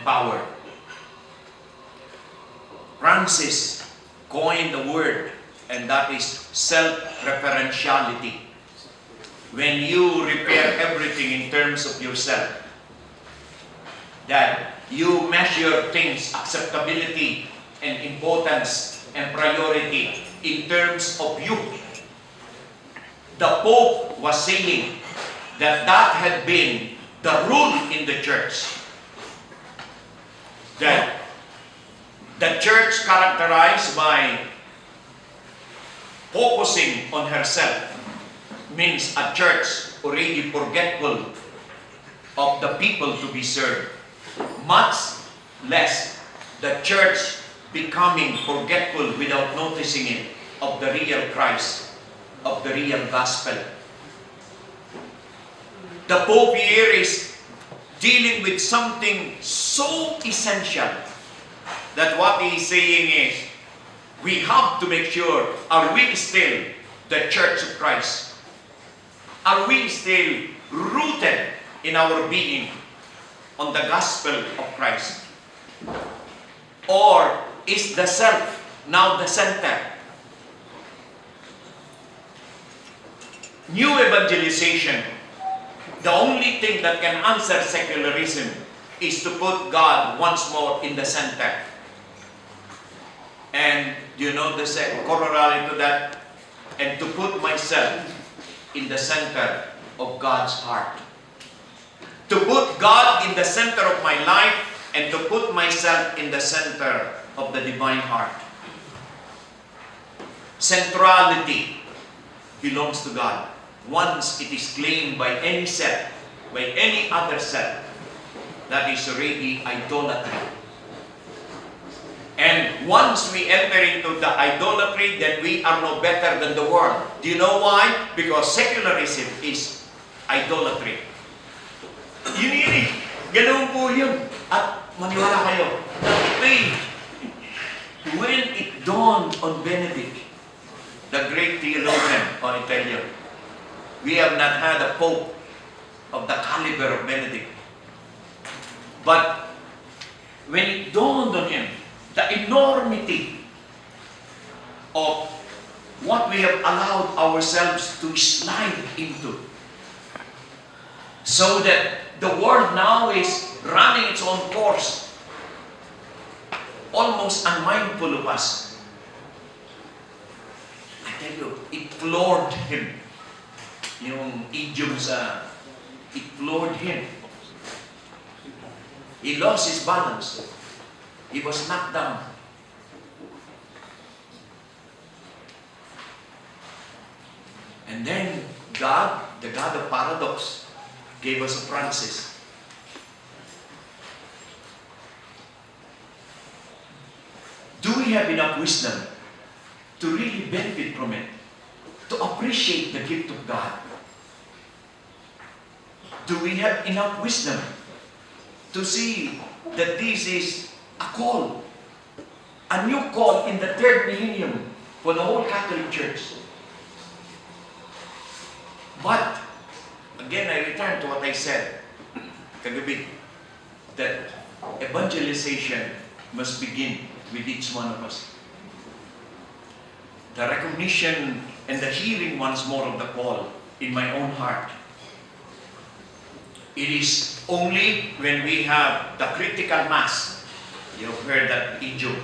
power. Francis coined the word, and that is self-referentiality. When you repair everything in terms of yourself, that you measure things, acceptability and importance and priority in terms of you. The Pope was saying that that had been the rule in the church. That the church characterized by focusing on herself means a church already forgetful of the people to be served. Much less the church becoming forgetful without noticing it of the real Christ, of the real gospel. The Pope here is dealing with something so essential that what he is saying is, we have to make sure, are we still the Church of Christ? Are we still rooted in our being on the gospel of Christ? Or is the self now the center? New evangelization, the only thing that can answer secularism is to put God once more in the center. And you know the corollary to that? And to put myself in the center of God's heart. To put God in the center of my life and to put myself in the center of the divine heart. Centrality belongs to God. Once it is claimed by any self, by any other self, that is already idolatry. And once we enter into the idolatry, then we are no better than the world. Do you know why? Because secularism is idolatry. Yun, ganoon po yun. At maniwala kayo, when it dawned on Benedict, the great theologian on Italian, we have not had a pope of the caliber of Benedict. But when it dawned on him, the enormity of what we have allowed ourselves to slide into, so that the world now is running its own course, almost unmindful of us. I tell you, it floored him. Yung idiom sa, it floored him. He lost his balance. He was knocked down. And then God, the God of paradox, gave us a Francis. Do we have enough wisdom to really benefit from it? To appreciate the gift of God? Do we have enough wisdom to see that this is a call, a new call in the third millennium for the whole Catholic Church? But, again, I return to what I said kagabi, that evangelization must begin with each one of us. The recognition and the hearing once more of the call in my own heart. It is only when we have the critical mass. You've heard that idiom.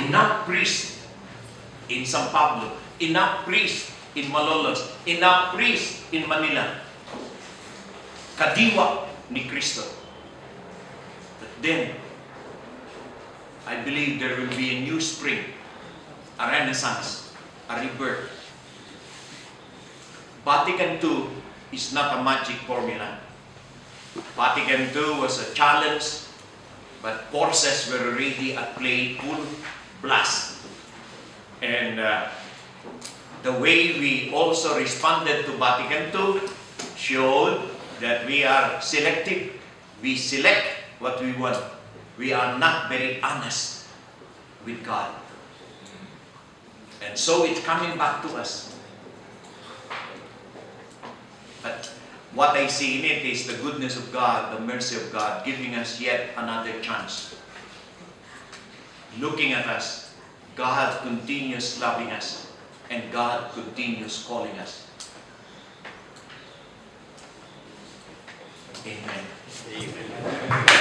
Enough priests in San Pablo, enough priests in Malolos, enough priests in Manila. Kadiwa ni Cristo. But then, I believe there will be a new spring, a renaissance, a rebirth. Vatican II is not a magic formula. Vatican II was a challenge, but forces were already at play, full blast. And the way we also responded to Vatican II showed that we are selective. We select what we want. We are not very honest with God. And so it's coming back to us. But What I see in it is the goodness of God, the mercy of God, giving us yet another chance. Looking at us, God continues loving us, and God continues calling us. Amen. Amen.